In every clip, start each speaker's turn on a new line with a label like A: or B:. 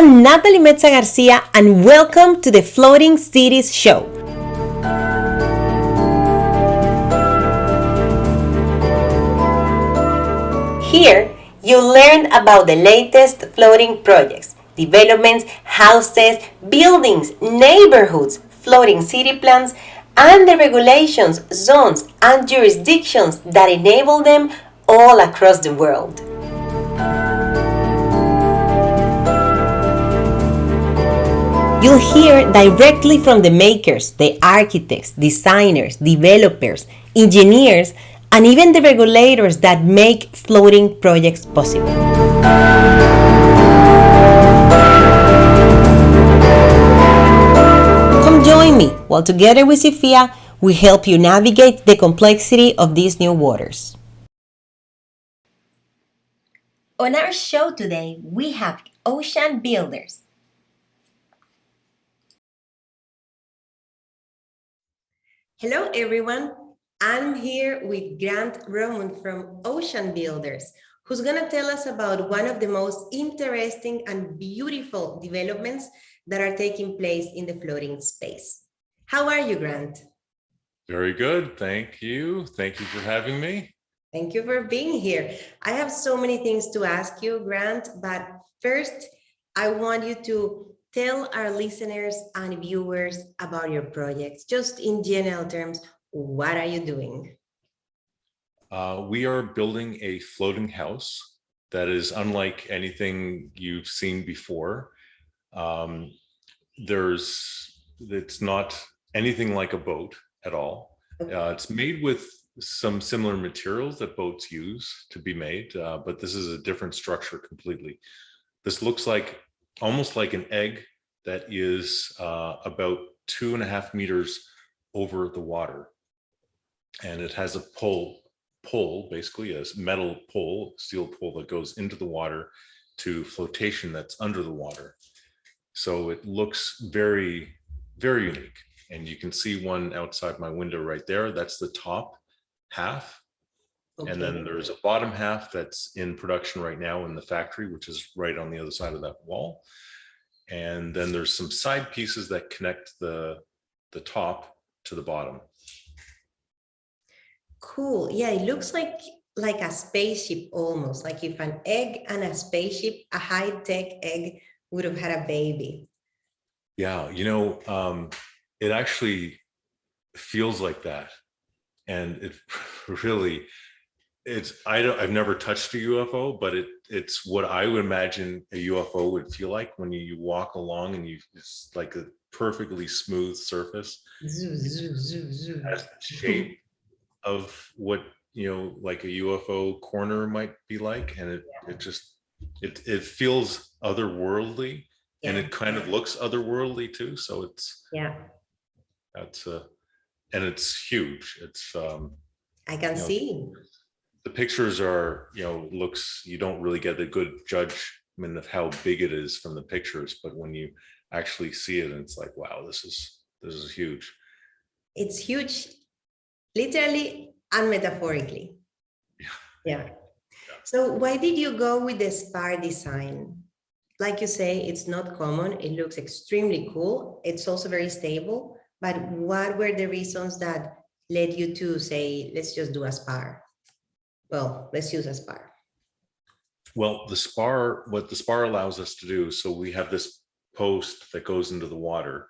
A: I'm Nathalie Mezza-Garcia, and welcome to the Floating Cities Show. Here, you'll learn about the latest floating projects, developments, houses, buildings, neighborhoods, floating city plans, and the regulations, zones, and jurisdictions that enable them all across the world. You'll hear directly from the makers, the architects, designers, developers, engineers, and even the regulators that make floating projects possible. Come join me while together with Sophia, we help you navigate the complexity of these new waters. On our show today, we have ocean builders. Hello, everyone. I'm here with Romundt from Ocean Builders, who's going to tell us about one of the most interesting and beautiful developments that are taking place in the floating space. How are you, Grant?
B: Very good. Thank you. Thank you for having me.
A: Thank you for being here. I have so many things to ask you, Grant, but first, I want you to tell our listeners and viewers about your projects. Just in general terms, what are you doing?
B: We are building a floating house that is unlike anything you've seen before. It's not anything like a boat at all. It's made with some similar materials that boats use to be made, but this is a different structure completely. This looks like almost like an egg that is about 2.5 meters over the water. And it has a pole, basically a metal pole, steel pole that goes into the water to flotation that's under the water. So it looks very, very unique. And you can see one outside my window right there. That's the top half. Okay. And then there's a bottom half that's in production right now in the factory, which is right on the other side of that wall. And then there's some side pieces that connect the top to the bottom.
A: Cool. Yeah, it looks like a spaceship almost, like if an egg and a spaceship, a high-tech egg would have had a baby.
B: Yeah, it actually feels like that. And it really, I've never touched a UFO, but it's what I would imagine a UFO would feel like when you walk along and it's like a perfectly smooth surface. It has the shape of what like a UFO corner might be like, and it feels otherworldly, and it kind of looks otherworldly too. So and it's huge. It's
A: I can see.
B: The pictures are, you don't really get a good judgment of how big it is from the pictures, but when you actually see it, it's like, wow, this is huge.
A: It's huge, literally and metaphorically. Yeah. So why did you go with the spar design? Like you say, it's not common. It looks extremely cool. It's also very stable. But what were the reasons that led you to say, let's just do a spar? Well, let's use a spar.
B: Well, what the spar allows us to do, so we have this post that goes into the water,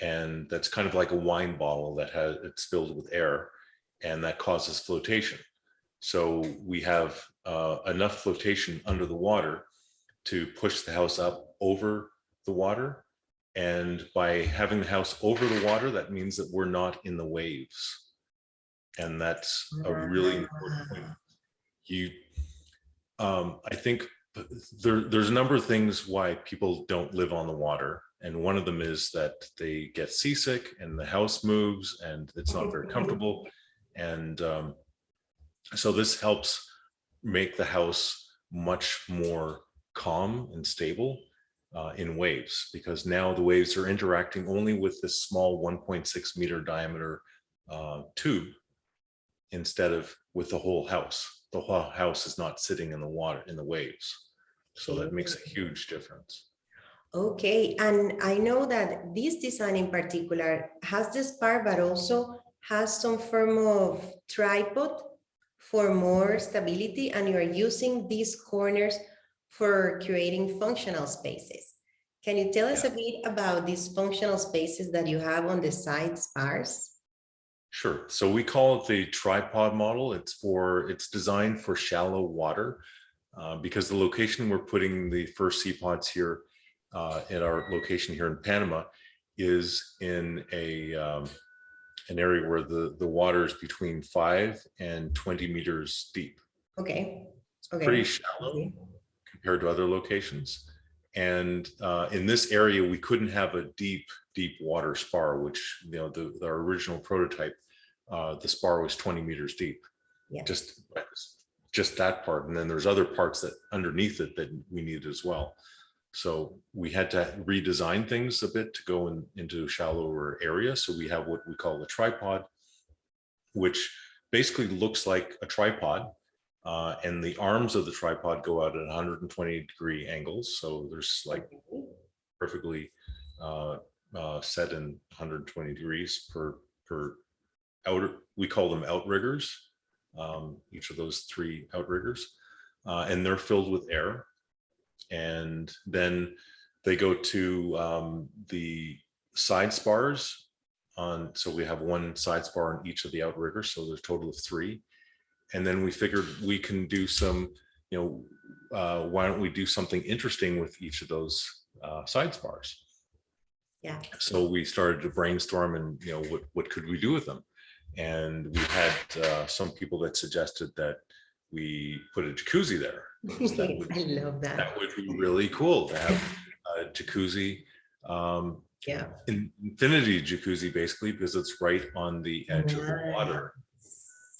B: and that's kind of like a wine bottle it's filled with air, and that causes flotation. So we have enough flotation under the water to push the house up over the water. And by having the house over the water, that means that we're not in the waves. And that's a really important point. I think there's a number of things why people don't live on the water. And one of them is that they get seasick and the house moves and it's not very comfortable. And so this helps make the house much more calm and stable in waves, because now the waves are interacting only with this small 1.6 meter diameter tube instead of with the whole house. The whole house is not sitting in the water, in the waves. So that makes a huge difference.
A: Okay, and I know that this design in particular has the spar, but also has some form of tripod for more stability, and you are using these corners for creating functional spaces. Can you tell us
B: Yeah.
A: a bit about these functional spaces that you have on the side spars?
B: Sure. So we call it the tripod model. It's designed for shallow water because the location we're putting the first seapods here at our location here in Panama is in an area where the water is between 5 and 20 meters deep.
A: Okay,
B: Pretty
A: okay.
B: shallow compared to other locations. And in this area, we couldn't have a deep water spar, which, you know, our original prototype, the spar was 20 meters deep.
A: Yeah.
B: Just that part. And then there's other parts that underneath it that we needed as well. So we had to redesign things a bit to go into a shallower area. So we have what we call the tripod, which basically looks like a tripod. And the arms of the tripod go out at 120-degree angles. So there's like perfectly set in 120 degrees per outer, we call them outriggers, each of those 3 outriggers. And they're filled with air. And then they go to the side spars so we have 1 side spar on each of the outriggers. So there's a total of 3. And then we figured we can do some, you know, why don't we do something interesting with each of those side spars?
A: Yeah.
B: So we started to brainstorm and, you know, what could we do with them? And we had some people that suggested that we put a jacuzzi there.
A: I love that.
B: That would be really cool to have a jacuzzi.
A: Yeah.
B: Infinity jacuzzi, basically, because it's right on the edge of the water.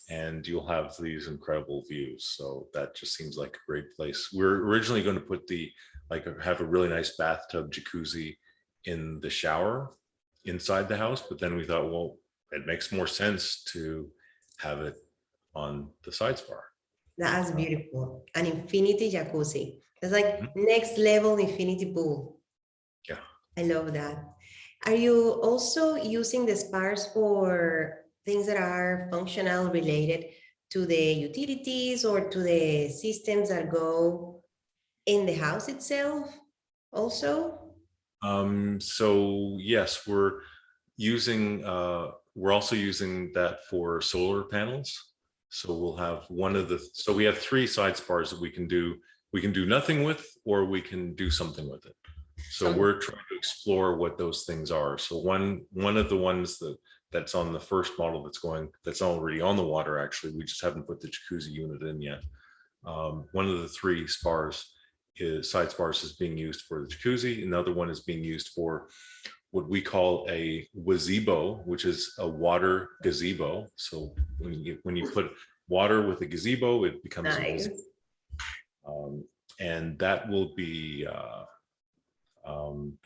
B: And you'll have these incredible views. So that just seems like a great place. We're originally going to put have a really nice bathtub jacuzzi in the shower inside the house, but then we thought, well, it makes more sense to have it on the side spar.
A: That's beautiful. An infinity jacuzzi. It's like next level infinity pool.
B: Yeah.
A: I love that. Are you also using the spars for things that are functional related to the utilities or to the systems that go in the house itself also?
B: So yes, we're also using that for solar panels. So we'll have so we have 3 side spars that we can do nothing with, or we can do something with it. So we're trying to explore what those things are. So one of the ones that's on the first model that's already on the water, actually, we just haven't put the jacuzzi unit in yet. One of the 3 side spars is being used for the jacuzzi. Another one is being used for what we call a gazebo, which is a water gazebo. So when you put water with a gazebo, it becomes a gazebo. And that will be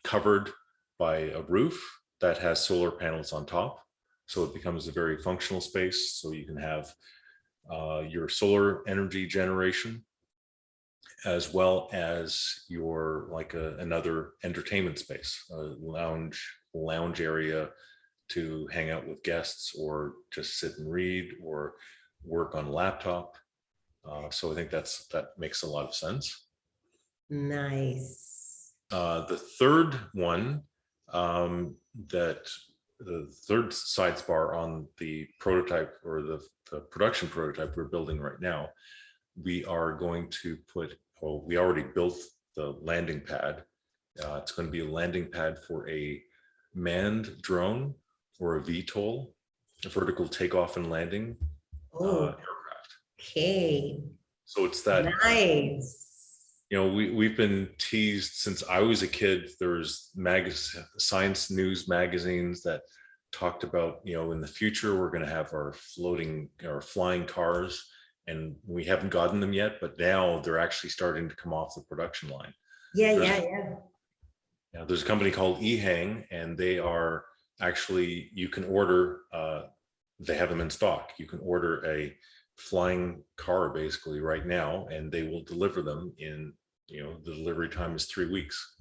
B: covered by a roof that has solar panels on top. So it becomes a very functional space. So you can have your solar energy generation, as well as your another entertainment space, a lounge area to hang out with guests, or just sit and read, or work on a laptop. So I think that makes a lot of sense.
A: Nice.
B: The third one, the third side spar on the prototype, or the production prototype we're building right now, we are going to we already built the landing pad. It's going to be a landing pad for a manned drone, or a VTOL, a vertical takeoff and landing aircraft.
A: Okay.
B: So it's that
A: nice.
B: You know, we've been teased since I was a kid. There's science news magazines that talked about, you know, in the future we're going to have our flying cars, and we haven't gotten them yet, but now they're actually starting to come off the production line.
A: Yeah.
B: There's a company called EHang, and they are actually, you can order, they have them in stock. You can order a flying car basically right now, and they will deliver them in, you know, the delivery time is 3 weeks.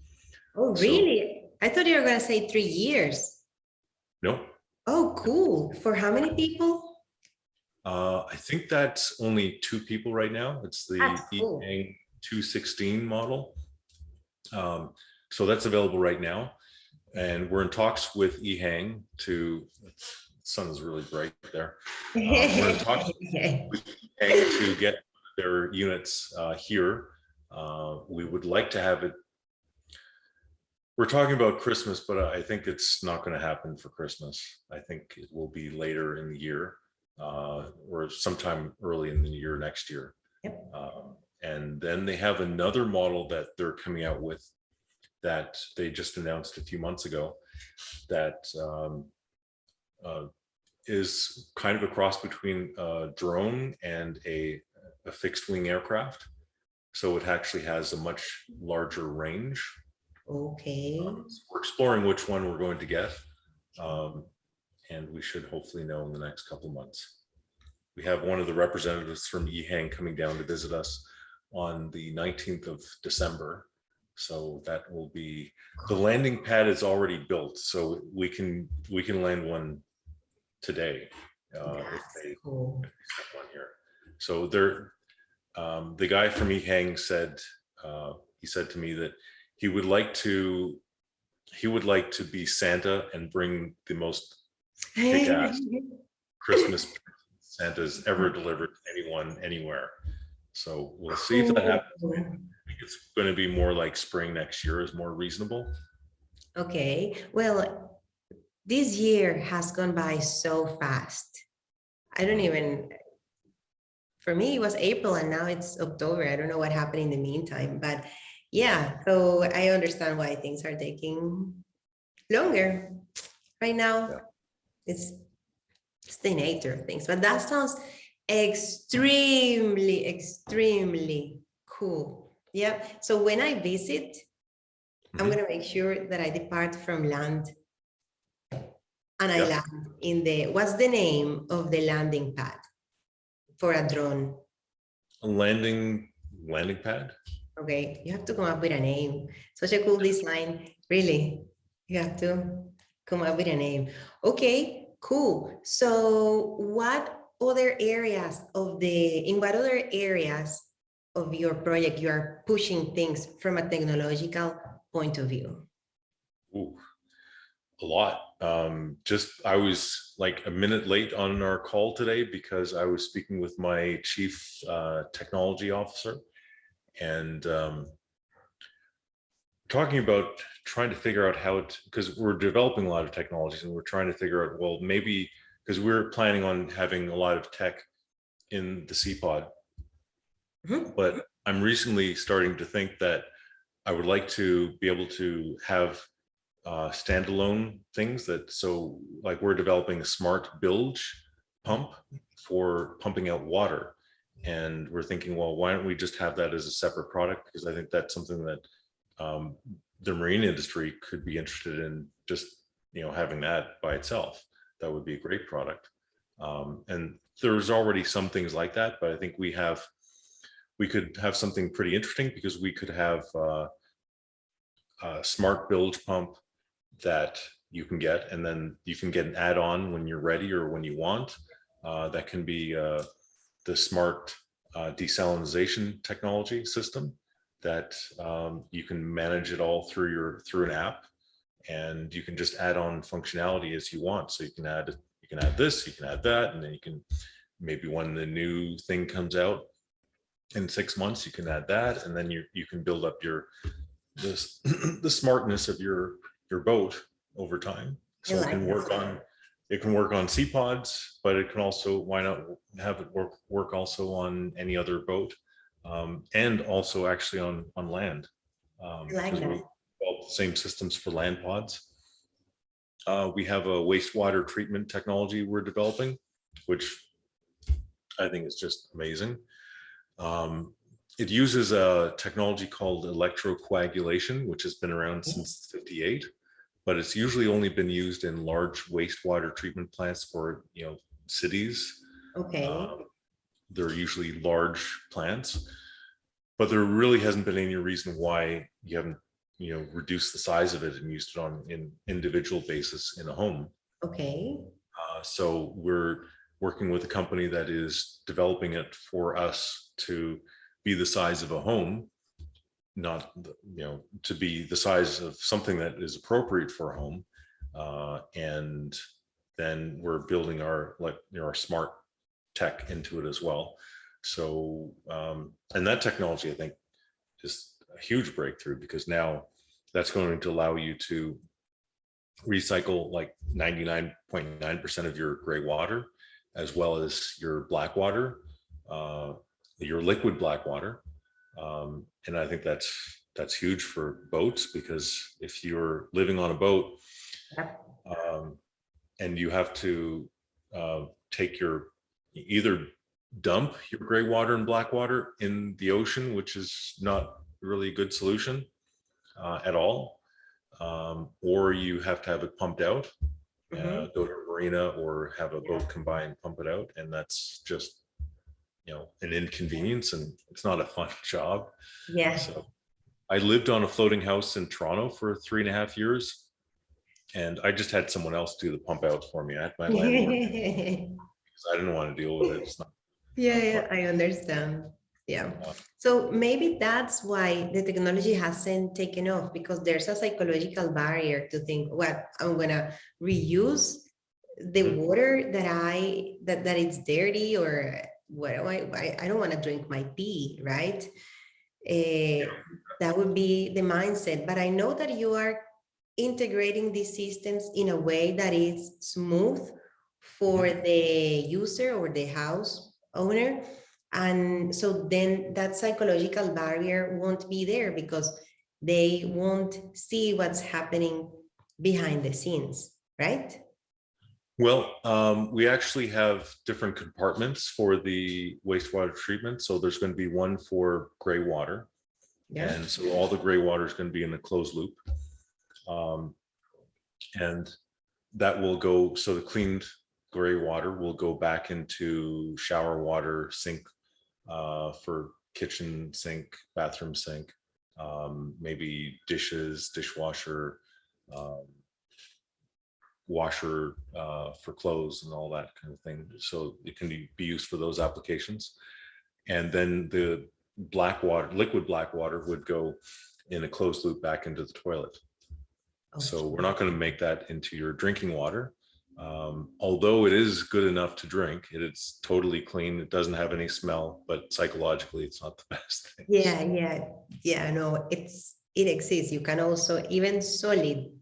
A: Oh,
B: So
A: really? I thought you were going to say 3 years.
B: no,
A: Oh, cool. For how many people?
B: I think that's only 2 people right now. It's the
A: That's cool.
B: EHang 216 model. So that's available right now. And we're in talks with EHang to, the sun is really bright there. We're in talks with EHang to get their units here. We would like to have it. We're talking about Christmas, but I think it's not going to happen for Christmas. I think it will be later in the year or sometime early in the year next year.
A: Yep.
B: And then they have another model that they're coming out with that they just announced a few months ago that is kind of a cross between a drone and a fixed wing aircraft. So it actually has a much larger range.
A: Okay.
B: So we're exploring which one we're going to get. And we should hopefully know in the next couple of months. We have one of the representatives from EHang coming down to visit us on the 19th of December. So that will be, the landing pad is already built, so we can land one today if they set one here. So they're the guy from EHang said he said to me that he would like to be Santa and bring the most kick-ass Christmas Santa's ever delivered to anyone anywhere. So we'll see if that happens. I think it's going to be more like spring next year is more reasonable.
A: Okay. Well, this year has gone by so fast. I don't even, for me, it was April and now it's October. I don't know what happened in the meantime, but yeah, so I understand why things are taking longer right now. Yeah. It's the nature of things, but that sounds extremely cool. Yeah. So when I visit, I'm going to make sure that I depart from land and I land in the, what's the name of the landing pad for a drone?
B: A landing pad.
A: Okay, you have to come up with a name. Such a cool design, really. You have to come up with a name. Okay, cool. So what other areas of in what other areas of your project you are pushing things from a technological point of view?
B: Ooh, a lot. I was like a minute late on our call today because I was speaking with my chief technology officer and talking about trying to figure out how to, because we're developing a lot of technologies and we're trying to figure out, well, maybe because we're planning on having a lot of tech in the seapod. But I'm recently starting to think that I would like to be able to have standalone things that, so like we're developing a smart bilge pump for pumping out water. And we're thinking, well, why don't we just have that as a separate product? Because I think that's something that the marine industry could be interested in, just, having that by itself. That would be a great product. And there's already some things like that, but I think we could have something pretty interesting because we could have a smart bilge pump that you can get, and then you can get an add-on when you're ready or when you want. That can be the smart desalination technology system that you can manage it all through an app, and you can just add on functionality as you want. So you can add this, you can add that, and then you can maybe when the new thing comes out in 6 months, you can add that, and then you can build up the smartness of your boat over time. So it can work on seapods, but it can also, why not have it work also on any other boat, and also actually on land. We develop the same systems for land pods. We have a wastewater treatment technology we're developing, which I think is just amazing. It uses a technology called electrocoagulation, which has been around since '58, but it's usually only been used in large wastewater treatment plants for, cities.
A: Okay.
B: They're usually large plants, but there really hasn't been any reason why you haven't reduced the size of it and used it on an individual basis in a home.
A: Okay.
B: So we're working with a company that is developing it for us to be the size of a home, not to be the size of something that is appropriate for a home. And then we're building our smart tech into it as well. So and that technology, I think, is a huge breakthrough, because now that's going to allow you to recycle like 99.9% of your gray water, as well as your black water, your liquid black water. And I think that's huge for boats, because if you're living on a boat and you have to take either dump your gray water and black water in the ocean, which is not really a good solution at all, or you have to have it pumped out, go to a marina or have a boat come by and pump it out, and that's just an inconvenience, and it's not a fun job.
A: Yeah.
B: So I lived on a floating house in Toronto for 3.5 years, and I just had someone else do the pump out for me. I had my landlord, because I didn't want to deal with it. It's not
A: yeah, I understand. Yeah. So maybe that's why the technology hasn't taken off, because there's a psychological barrier to think, well, I'm gonna reuse the water that it's dirty, or what do I don't want to drink my pee, right? That would be the mindset. But I know that you are integrating these systems in a way that is smooth for the user or the house owner. And so then that psychological barrier won't be there, because they won't see what's happening behind the scenes, right?
B: Well, we actually have different compartments for the wastewater treatment. So there's going to be one for gray water. Yeah. And so all the gray water is going to be in a closed loop. And that will go, so the cleaned gray water will go back into shower water, sink, for kitchen sink, bathroom sink, maybe dishes, dishwasher, washer for clothes and all that kind of thing. So it can be used for those applications. And then the black water, liquid black water, would go in a closed loop back into the toilet. Okay. So we're not going to make that into your drinking water. Although it is good enough to drink, it's totally clean. It doesn't have any smell, but psychologically, it's not the best thing.
A: Yeah. No, it exists. You can also, even solid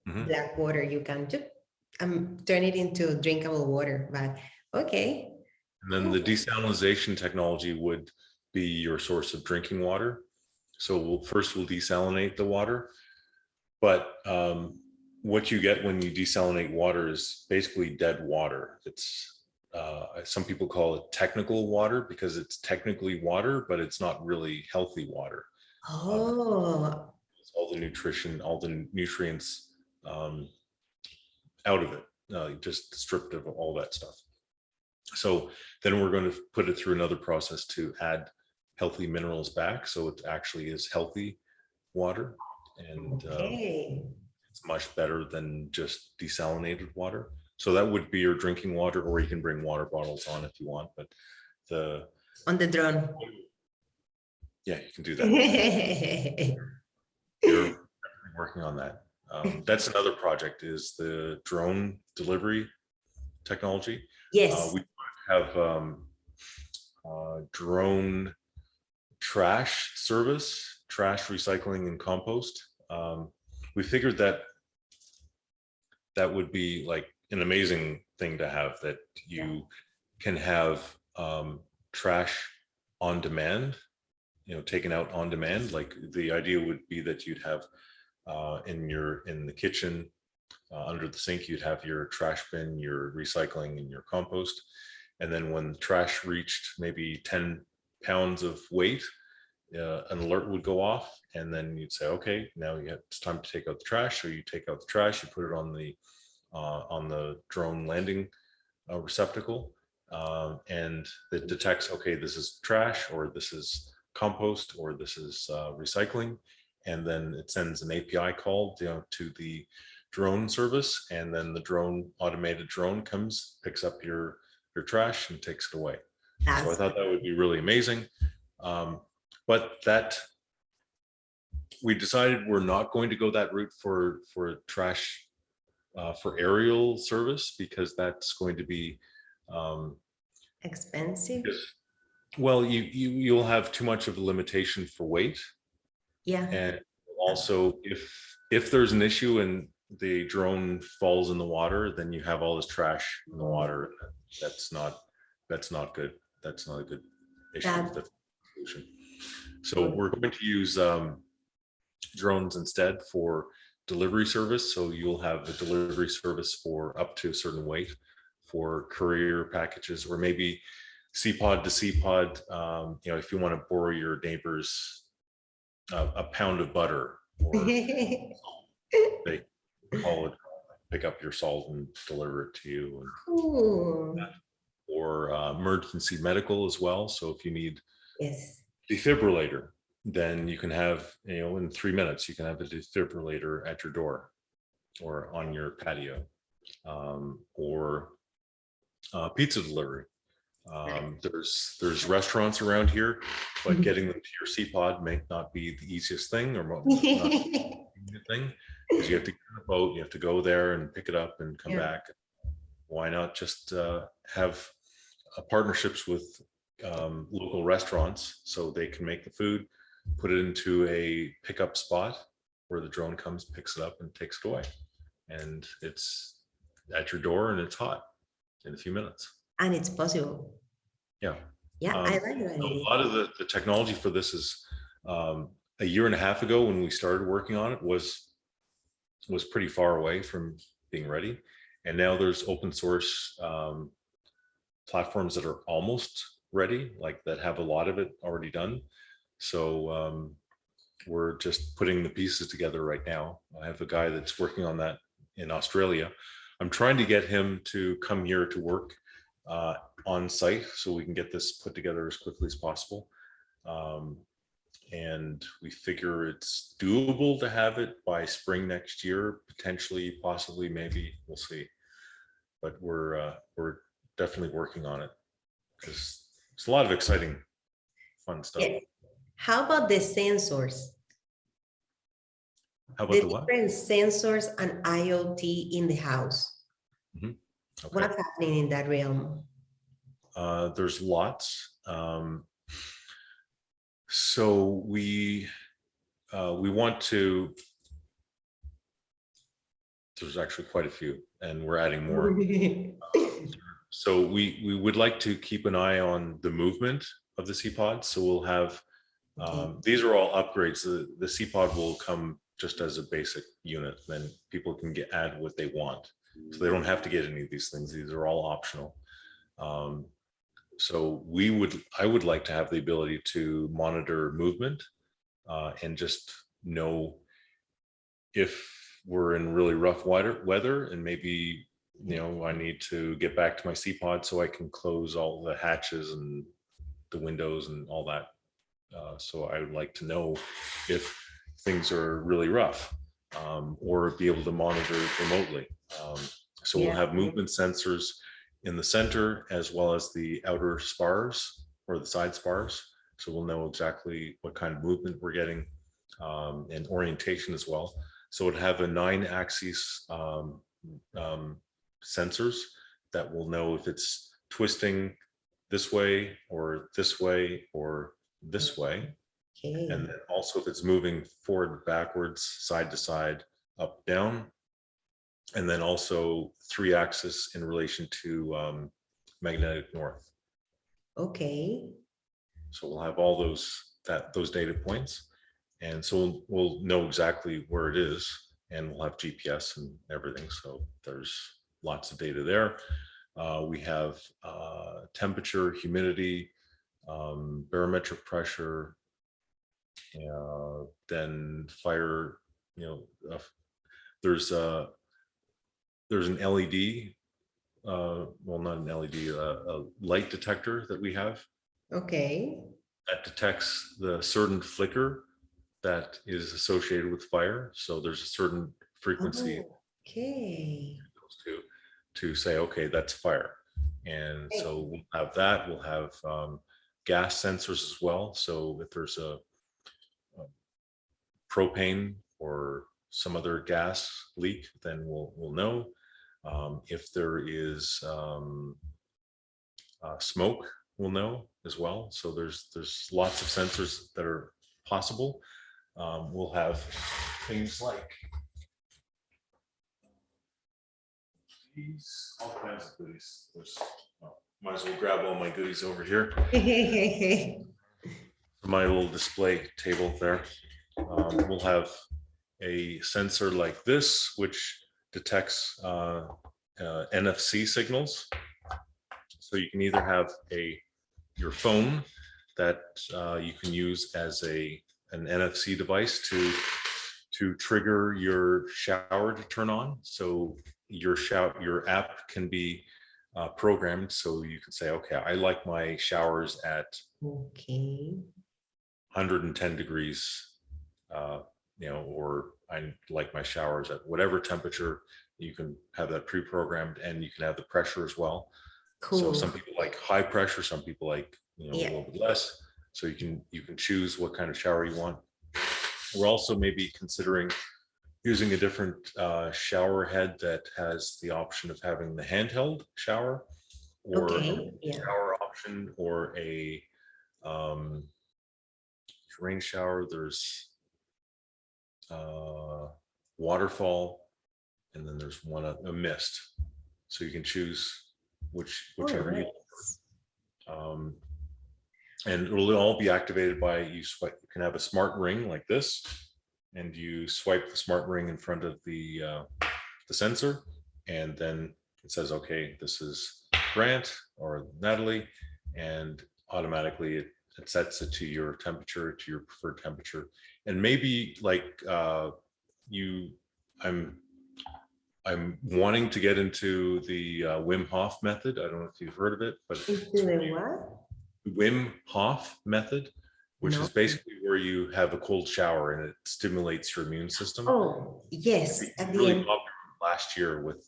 A: black water, you can just turn it into drinkable water. But okay.
B: And then the desalination technology would be your source of drinking water. So we'll desalinate the water, but what you get when you desalinate water is basically dead water. It's some people call it technical water, because it's technically water, but it's not really healthy water.
A: Oh.
B: All the nutrition, all the nutrients out of it, just stripped of all that stuff. So then we're going to put it through another process to add healthy minerals back, so it actually is healthy water, and it's much better than just desalinated water. So that would be your drinking water, or you can bring water bottles on if you want. But
A: on the drone,
B: yeah, you can do that. You're working on that. That's another project, is the drone delivery technology.
A: Yes.
B: We have drone trash service, trash recycling and compost. We figured that would be like an amazing thing to have, that you can have trash on demand, taken out on demand. Like the idea would be that you'd have in the kitchen, under the sink, you'd have your trash bin, your recycling, and your compost. And then when the trash reached maybe 10 pounds of weight, an alert would go off, and then you'd say, okay, now it's time to take out the trash. So you take out the trash, you put it on the drone landing receptacle, and it detects, okay, this is trash, or this is compost, or this is recycling, and then it sends an API call, to the drone service, and then the automated drone comes, picks up your trash and takes it away. So I thought that would be really amazing. But that we decided we're not going to go that route for trash for aerial service, because that's going to be
A: expensive.
B: Well, you'll have too much of a limitation for weight.
A: Yeah.
B: And also, if there's an issue and the drone falls in the water, then you have all this trash in the water. That's not good. That's not a good issue. That's a solution. So we're going to use drones instead for delivery service. So you'll have a delivery service for up to a certain weight for courier packages, or maybe seapod to seapod. If you want to borrow your neighbor's a pound of butter, or they call it, pick up your salt and deliver it to you. And,
A: cool.
B: or emergency medical as well. So if you need
A: defibrillator,
B: then you can have, in 3 minutes, you can have a defibrillator at your door or on your patio, or pizza delivery. There's restaurants around here, but getting them to your seapod may not be the easiest thing, or not the thing, because you have to get on a boat, you have to go there and pick it up and come back. Why not just have partnerships with local restaurants, so they can make the food, put it into a pickup spot where the drone comes, picks it up and takes it away, and it's at your door and it's hot in a few minutes.
A: And it's possible.
B: Yeah.
A: I like that.
B: A lot of the technology for this is a year and a half ago, when we started working on it, was pretty far away from being ready. And now there's open source platforms that are almost ready, like that have a lot of it already done. So we're just putting the pieces together right now. I have a guy that's working on that in Australia. I'm trying to get him to come here to work on site, so we can get this put together as quickly as possible. And we figure it's doable to have it by spring next year, potentially, possibly, maybe, we'll see. But we're definitely working on it, because it's a lot of exciting, fun stuff. Yeah.
A: How about the sensors?
B: How about the what?
A: Different sensors and IoT in the house.
B: Mm-hmm. Okay.
A: What's happening in that realm?
B: There's lots. So we want to. There's actually quite a few, and we're adding more. So we would like to keep an eye on the movement of the seapod. So we'll have these are all upgrades. The seapod will come just as a basic unit, then people can add what they want. So they don't have to get any of these things. These are all optional. So I would like to have the ability to monitor movement and just know if we're in really rough weather, and maybe, I need to get back to my seapod so I can close all the hatches and the windows and all that. So I would like to know if things are really rough, or be able to monitor remotely. So we'll have movement sensors in the center, as well as the outer spars or the side spars. So we'll know exactly what kind of movement we're getting, and orientation as well. So it have a 9-axis sensors that will know if it's twisting this way or this way or this way. Okay. And then also if it's moving forward, backwards, side to side, up, down. And then also 3-axis in relation to magnetic north. Okay. So we'll have all those data points. And so we'll know exactly where it is, and we'll have GPS and everything. So there's lots of data there. We have temperature, humidity, barometric pressure, then fire, there's an LED, well, not an LED, a light detector that we have. Okay. That detects the certain flicker that is associated with fire. So there's a certain frequency
A: Oh, okay.
B: to say, okay, that's fire. And so we'll have that. We'll have gas sensors as well. So if there's a propane or some other gas leak, then we'll know. If there is smoke, we'll know as well. So there's lots of sensors that are possible. We'll have things like these, all kinds of goodies. Might as well grab all my goodies over here. My little display table there. We'll have a sensor like this, which detects NFC signals. So you can either have your phone that you can use as an NFC device to trigger your shower to turn on. So your app can be programmed, so you can say, okay, I like my showers at 110 degrees, or I like my showers at whatever temperature. You can have that pre-programmed, and you can have the pressure as well.
A: Cool.
B: So some people like high pressure, some people like a little bit less. So you can choose what kind of shower you want. We're also maybe considering using a different shower head that has the option of having the handheld shower, or a shower option, or a rain shower. There's waterfall, and then there's a mist. So you can choose whichever you want. And it'll all be activated by you can have a smart ring like this, and you swipe the smart ring in front of the sensor, and then it says, okay, this is Grant or Natalie, and automatically it sets it to your temperature, to your preferred temperature. And maybe like I'm wanting to get into the Wim Hof method. I don't know if you've heard of it, but Wim Hof method, which is basically where you have a cold shower and it stimulates your immune system.
A: Oh, yes.
B: At the really popular last year with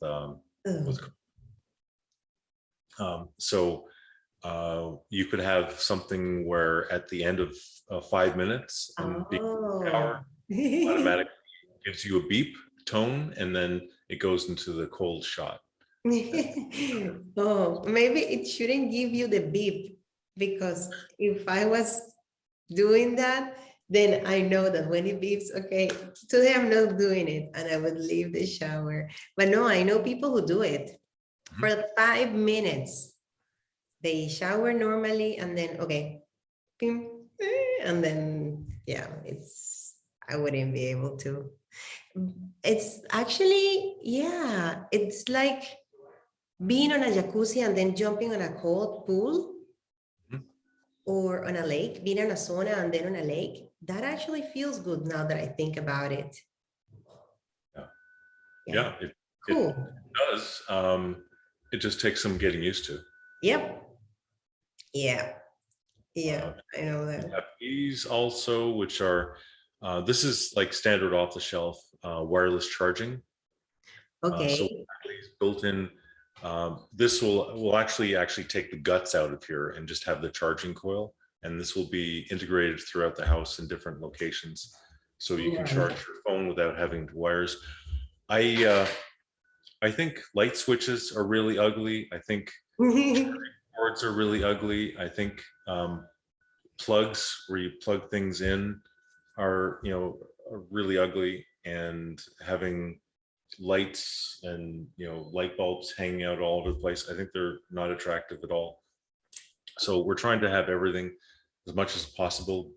B: so you could have something where at the end of 5 minutes, and the shower automatically gives you a beep tone, and then it goes into the cold shot.
A: Oh, maybe it shouldn't give you the beep, because if I was doing that, then I know that when it beeps, okay, today I'm not doing it, and I would leave the shower. But no, I know people who do it for 5 minutes. They shower normally, and then and then I wouldn't be able to. It's actually, it's like being on a jacuzzi and then jumping on a cold pool, or on a lake, being in a sauna and then on a lake. That actually feels good now that I think about it.
B: It does. It just takes some getting used to.
A: Yep. I know that.
B: We have these also, which are this is like standard off the shelf wireless charging. So built in. This will actually take the guts out of here and just have the charging coil, and this will be integrated throughout the house in different locations, so you can charge your phone without having wires. I think light switches are really ugly. I think cords are really ugly. I think plugs where you plug things in are really ugly, and having lights and light bulbs hanging out all over the place, I think they're not attractive at all. So we're trying to have everything as much as possible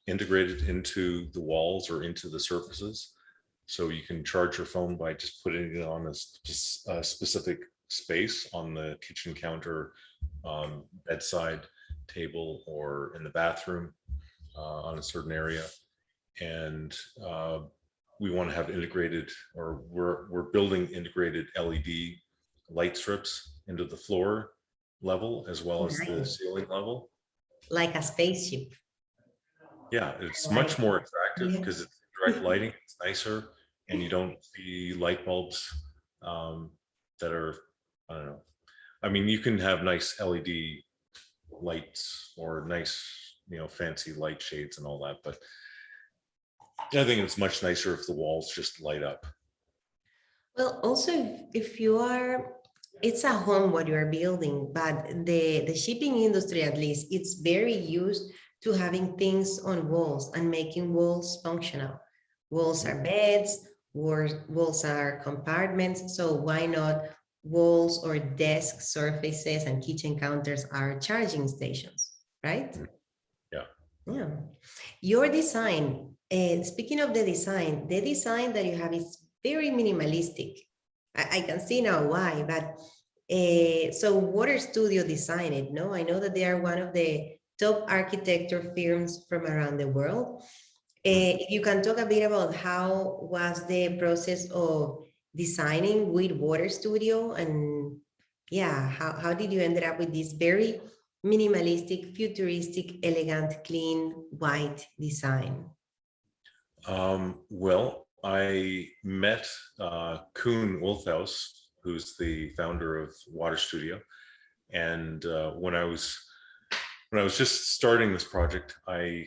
B: integrated into the walls or into the surfaces, so you can charge your phone by just putting it on a specific space on the kitchen counter, bedside table, or in the bathroom on a certain area. And we want to have integrated, or we're building integrated LED light strips into the floor level as well as the ceiling level.
A: Like a spaceship.
B: Yeah, it's much more attractive attractive
A: Yeah.
B: because it's direct lighting, it's nicer, and you don't see light bulbs that are, I don't know. I mean, you can have nice LED lights or nice, fancy light shades and all that, but I think it's much nicer if the walls just light up.
A: Well, also, if you are, it's a home what you are building, but the shipping industry, at least, it's very used to having things on walls and making walls functional. Walls are beds, walls are compartments. So why not walls or desk surfaces and kitchen counters are charging stations, right?
B: Yeah.
A: Yeah. Your design, speaking of the design that you have is very minimalistic. I can see now why, but so Waterstudio designed it, no? I know that they are one of the top architecture firms from around the world. If you can talk a bit about how was the process of designing with Waterstudio, and yeah, how did you ended up with this very minimalistic, futuristic, elegant, clean, white design?
B: Well, I met Koen Wolfhaus, who's the founder of Waterstudio, and when I was just starting this project, I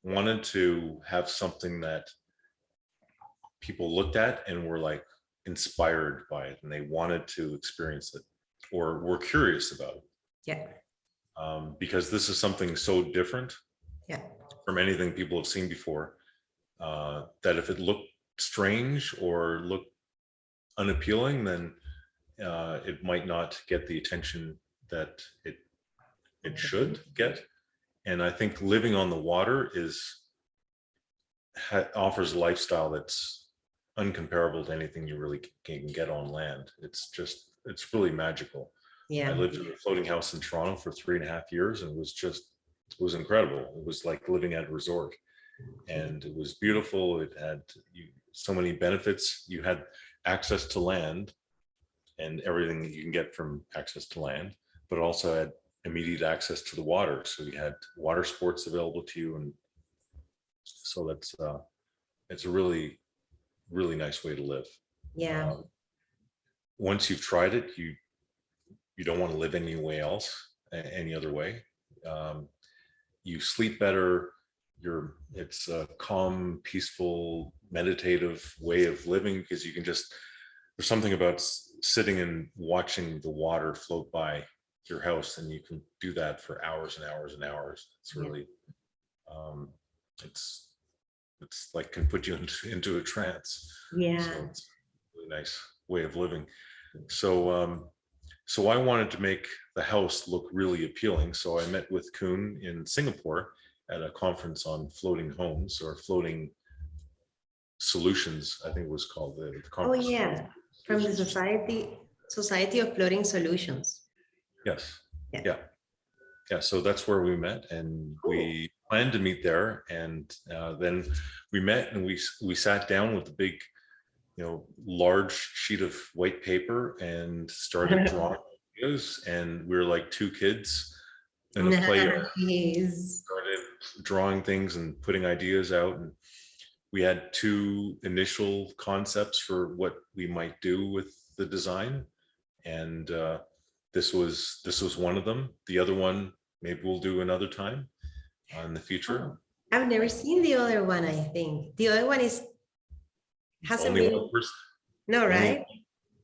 B: wanted to have something that people looked at and were like inspired by it, and they wanted to experience it or were curious about it.
A: Yeah.
B: Because this is something so different
A: Yeah.
B: from anything people have seen before, that if it looked strange or looked unappealing, then it might not get the attention that it should get. And I think living on the water offers a lifestyle that's uncomparable to anything you really can get on land. It's really magical.
A: Yeah.
B: I lived in a floating house in Toronto for 3.5 years, and it was incredible. It was like living at a resort, and it was beautiful. It had so many benefits. You had access to land and everything that you can get from access to land, but also had immediate access to the water. So you had water sports available to you, and so it's a really, really nice way to live.
A: Yeah.
B: Once you've tried it, you don't want to live any other way. You sleep better. It's a calm, peaceful, meditative way of living, because there's something about sitting and watching the water float by your house, and you can do that for hours and hours and hours. It's really, it's like can put you into a trance.
A: Yeah.
B: So it's a really nice way of living. So I wanted to make the house look really appealing. So I met with Koen in Singapore at a conference on floating homes, or floating solutions, I think it was called. The conference.
A: Oh yeah, from the Society of Floating Solutions.
B: Yes.
A: Yeah.
B: Yeah. So that's where we met, and we planned to meet there, and then we met, and we sat down with a big, large sheet of white paper and started drawing ideas. And we were like two kids in a play yard, started drawing things and putting ideas out. And we had two initial concepts for what we might do with the design, and this was one of them. The other one maybe we'll do another time in the future.
A: Oh, I've never seen the other one. I think the other one hasn't
B: Only
A: been.
B: one person.
A: No, right?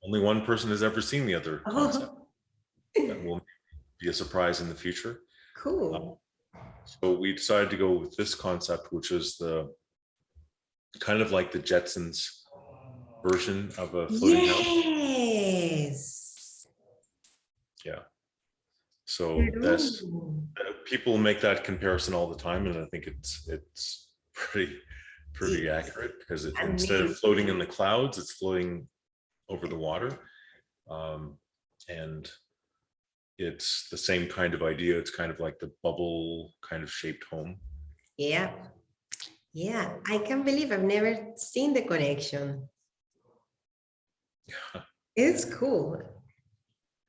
B: Only one person has ever seen the other concept.
A: Oh,
B: That will be a surprise in the future.
A: cool.
B: So we decided to go with this concept, which is the kind of like the Jetsons version of a floating house.
A: Yes.
B: Yeah. So that's people make that comparison all the time, and I think it's pretty accurate, because instead of floating in the clouds, it's floating over the water, and it's the same kind of idea. It's kind of like the bubble kind of shaped home.
A: Yeah. Yeah. I can't believe I've never seen the connection.
B: Yeah.
A: It's cool.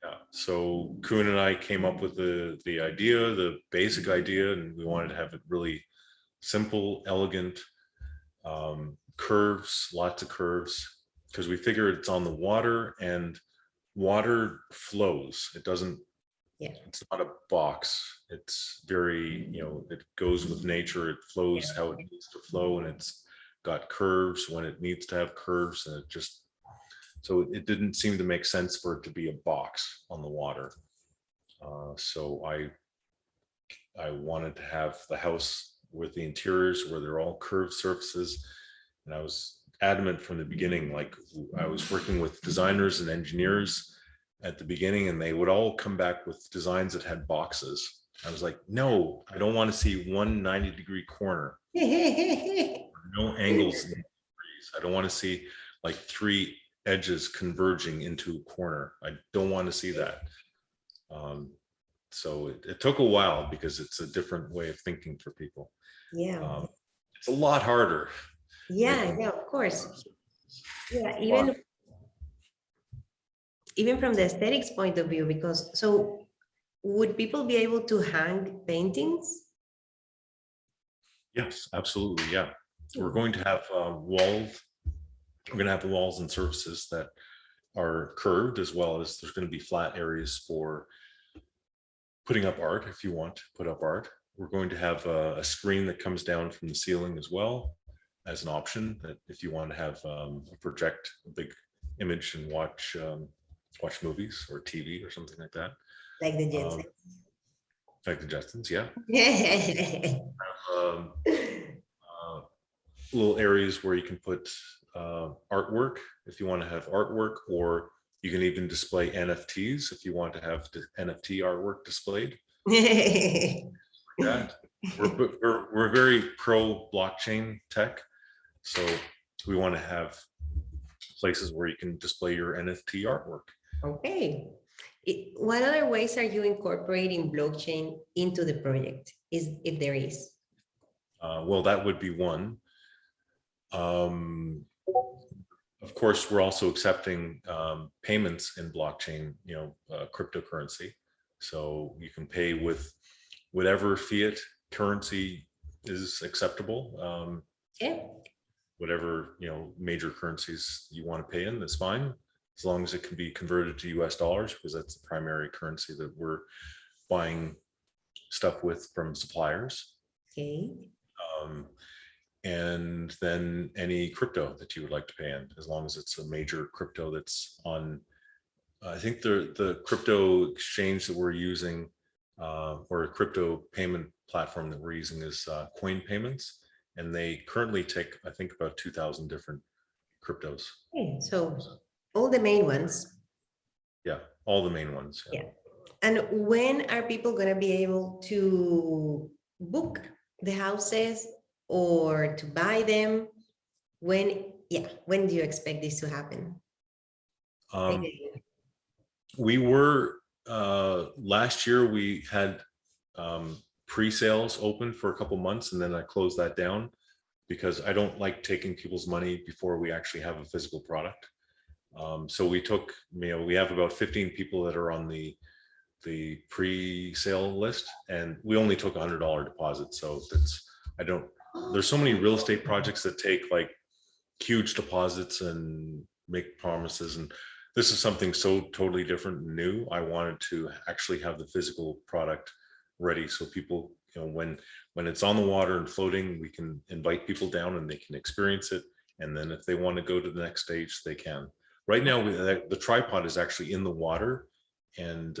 B: Yeah. So Koen and I came up with the idea, the basic idea, and we wanted to have it really simple, elegant, curves, lots of curves, because we figure it's on the water and water flows. It doesn't, it's not a box. It's very, it goes with nature. It flows how it needs to flow, and it's got curves when it needs to have curves, and it just, so it didn't seem to make sense for it to be a box on the water. So I wanted to have the house with the interiors where they're all curved surfaces. And I was adamant from the beginning, like I was working with designers and engineers at the beginning, and they would all come back with designs that had boxes. I was like, no, I don't want to see one 90-degree corner. No angles. I don't want to see like 3 edges converging into a corner. I don't want to see that. So it took a while because it's a different way of thinking for people.
A: Yeah.
B: It's a lot harder.
A: Yeah, yeah, of course. Yeah, even from the aesthetics point of view, because so would people be able to hang paintings?
B: Yes, absolutely. Yeah. We're going to have walls. We're going to have the walls and surfaces that are curved, as well as there's going to be flat areas for putting up art if you want to put up art. We're going to have a screen that comes down from the ceiling as well as an option, that if you want to have project a big image and watch movies or TV or something like that.
A: Like the Jetsons.
B: Like the Jetsons, yeah. Little areas where you can put artwork if you want to have artwork, or you can even display NFTs if you want to have the NFT artwork displayed. That. We're very pro blockchain tech, so we want to have places where you can display your NFT artwork.
A: Okay. What other ways are you incorporating blockchain into the project, if there is?
B: Well, that would be one. Of course, we're also accepting payments in blockchain, cryptocurrency. So you can pay with whatever fiat currency is acceptable. Whatever, major currencies you want to pay in, that's fine, as long as it can be converted to US dollars, because that's the primary currency that we're buying stuff with from suppliers.
A: Okay.
B: And then any crypto that you would like to pay in, as long as it's a major crypto that's on, I think the crypto exchange that we're using, or a crypto payment platform that we're using, is Coin Payments. And they currently take, I think, about 2,000 different cryptos.
A: Okay. So all the main ones.
B: Yeah, all the main ones.
A: Yeah. And when are people going to be able to book the houses or to buy them? When do you expect this to happen?
B: We were, last year we had pre-sales open for a couple months, and then I closed that down because I don't like taking people's money before we actually have a physical product. So we took, we have about 15 people that are on the pre-sale list, and we only took $100 deposit. So there's so many real estate projects that take like huge deposits and make promises, and this is something so totally different and new. I wanted to actually have the physical product ready, so people, when it's on the water and floating, we can invite people down and they can experience it, and then if they want to go to the next stage, they can. Right now, the tripod is actually in the water, and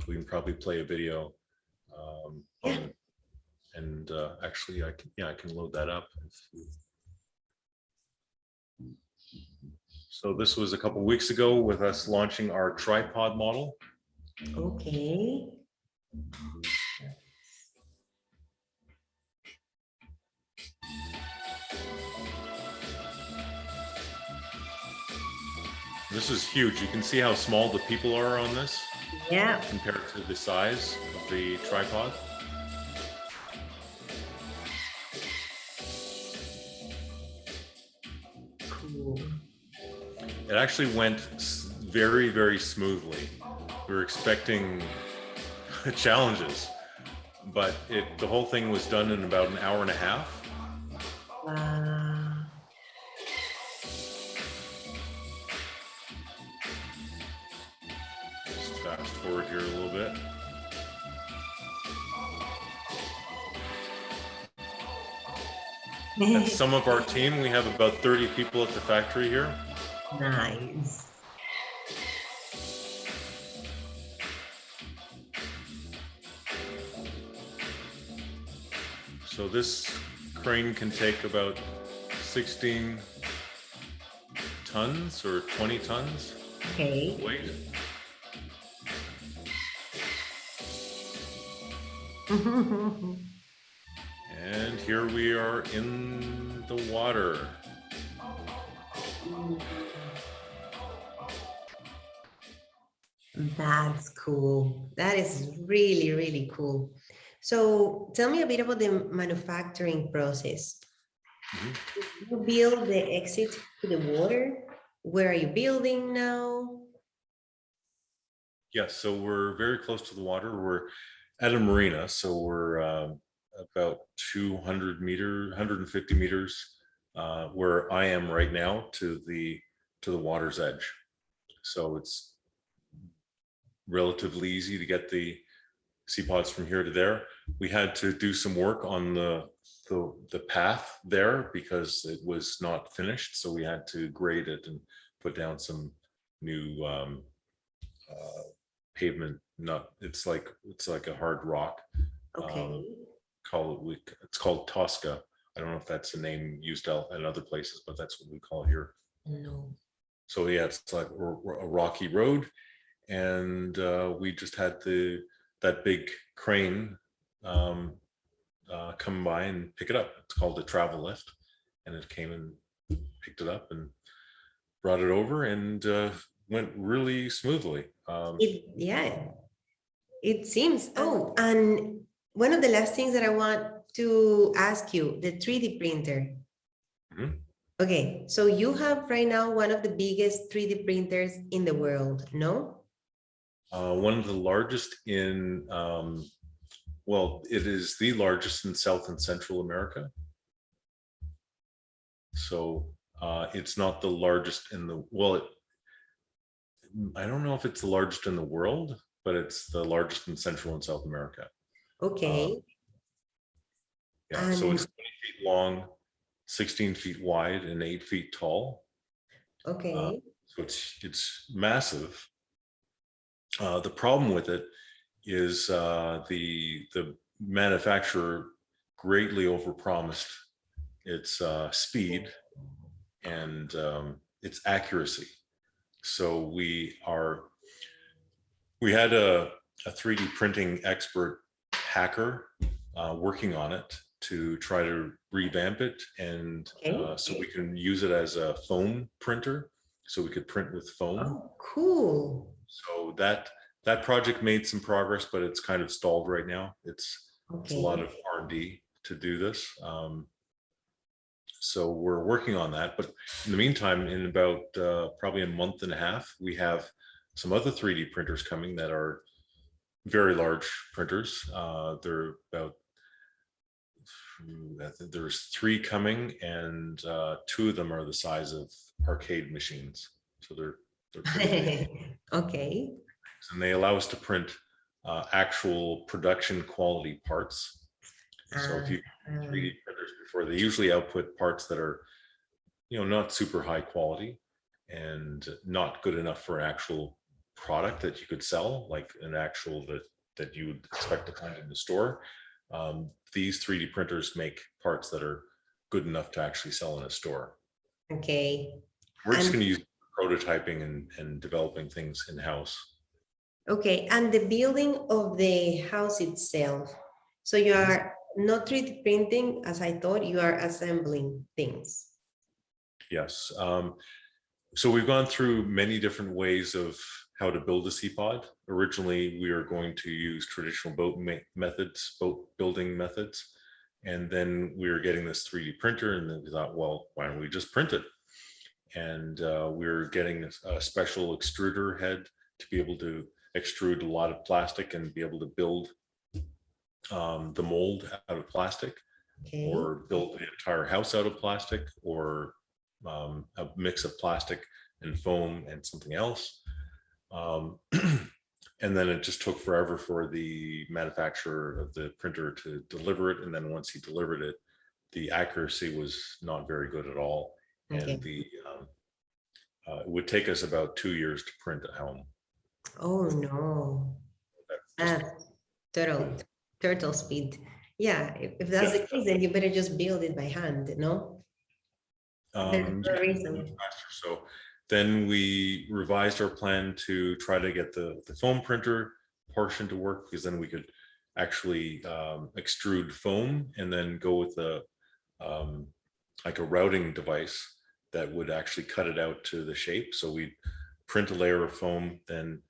B: we can probably play a video. Actually, I can load that up. So this was a couple of weeks ago with us launching our tripod model.
A: Okay.
B: This is huge. You can see how small the people are on this.
A: Yeah.
B: Compared to the size of the tripod.
A: Cool.
B: It actually went very, very smoothly. We were expecting challenges, but the whole thing was done in about an hour and a half.
A: Wow.
B: forward here a little bit. That's some of our team. We have about 30 people at the factory here.
A: Nice.
B: So this crane can take about 16 tons or 20 tons weight. And here we are in the water.
A: That's cool. That is really, really cool. So tell me a bit about the manufacturing process. You build the exit to the water. Where are you building now?
B: Yes, so we're very close to the water. We're at a marina, so we're about 150 meters where I am right now to the water's edge. So it's relatively easy to get the seapods from here to there. We had to do some work on the path there because it was not finished, so we had to grade it and put down some new pavement. It's like a hard rock.
A: Okay.
B: It's called Tosca. I don't know if that's the name used out in other places, but that's what we call it here.
A: No.
B: So yeah, it's like a rocky road, and we just had that big crane come by and pick it up. It's called a travel lift, and it came and picked it up and brought it over, and went really smoothly.
A: It seems. Oh, and one of the last things that I want to ask you, the 3D printer. Okay, so you have right now one of the biggest 3D printers in the world, no?
B: One of the largest in, well, it is the largest in South and Central America. So it's not the largest in the, well, I don't know if it's the largest in the world, but it's the largest in Central and South America.
A: Okay.
B: Yeah, so it's 20 feet long, 16 feet wide, and 8 feet tall.
A: Okay.
B: So it's massive. The problem with it is the manufacturer greatly overpromised its speed and its accuracy. So we had a 3D printing expert hacker working on it to try to revamp it, and so we can use it as a foam printer, so we could print with foam.
A: Oh, cool.
B: So that project made some progress, but it's kind of stalled right now. It's a lot of R&D to do this. So we're working on that. But in the meantime, in about probably a month and a half, we have some other 3D printers coming that are very large printers. They're about, I think there's 3 coming, and 2 of them are the size of arcade machines. So they're pretty big.
A: Okay.
B: And they allow us to print actual production quality parts. So if you 3D printers before, they usually output parts that are, not super high quality and not good enough for an actual product that you could sell, like an actual that you would expect to find in the store. These 3D printers make parts that are good enough to actually sell in a store.
A: Okay.
B: We're just going to use prototyping and developing things in-house.
A: Okay, and the building of the house itself. So you are not 3D printing, as I thought, you are assembling things.
B: Yes. So we've gone through many different ways of how to build a seapod. Originally, we were going to use traditional boat building methods. And then we were getting this 3D printer, and then we thought, well, why don't we just print it? And we were getting a special extruder head to be able to extrude a lot of plastic and be able to build the mold out of plastic, or build the entire house out of plastic, or a mix of plastic and foam and something else. and then it just took forever for the manufacturer of the printer to deliver it. And then once he delivered it, the accuracy was not very good at all.
A: Okay.
B: And it would take us about 2 years to print a helm.
A: Oh no. Turtle speed. Yeah, if that's the case, then you better just build it by hand, no? There's no reason.
B: So then we revised our plan to try to get the foam printer portion to work, because then we could actually extrude foam and then go with the like a routing device that would actually cut it out to the shape. So we print a layer of foam, then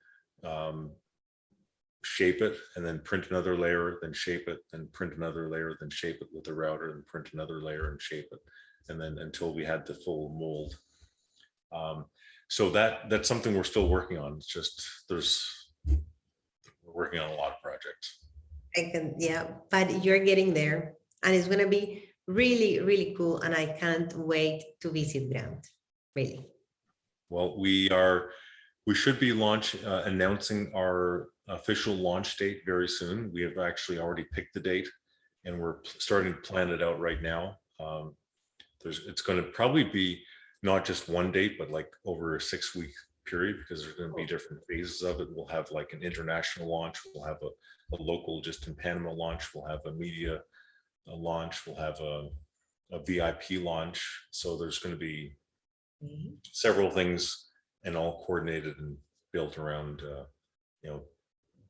B: shape it, and then print another layer, then shape it, then print another layer, then shape it with the router, and print another layer and shape it, and then until we had the full mold. So that's something we're still working on. It's just we're working on a lot of projects.
A: Yeah, but you're getting there, and it's gonna be really, really cool, and I can't wait to visit Grant. Really.
B: Well, we should be announcing our official launch date very soon. We have actually already picked the date, and we're starting to plan it out right now. It's going to probably be not just one date, but like over a 6-week period, because there's going to be different phases of it. We'll have like an international launch. We'll have a local, just in Panama launch. We'll have a media launch. We'll have a VIP launch. So there's going to be several things, and all coordinated and built around,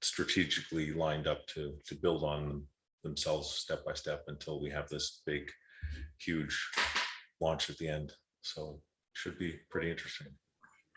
B: strategically lined up to build on themselves step by step until we have this big, huge launch at the end. So it should be pretty interesting.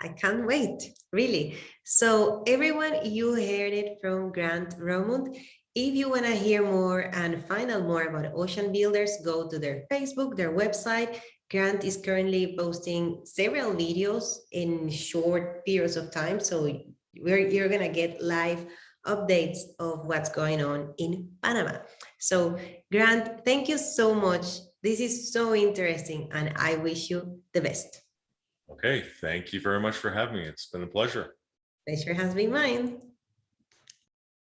A: I can't wait, really. So everyone, you heard it from Grant Romundt. If you want to hear more and find out more about ocean builders, go to their Facebook, their website. Grant is currently posting several videos in short periods of time. So you're going to get live updates of what's going on in Panama. So Grant, thank you so much. This is so interesting, and I wish you the best.
B: Okay, thank you very much for having me. It's been a pleasure.
A: Pleasure has been mine.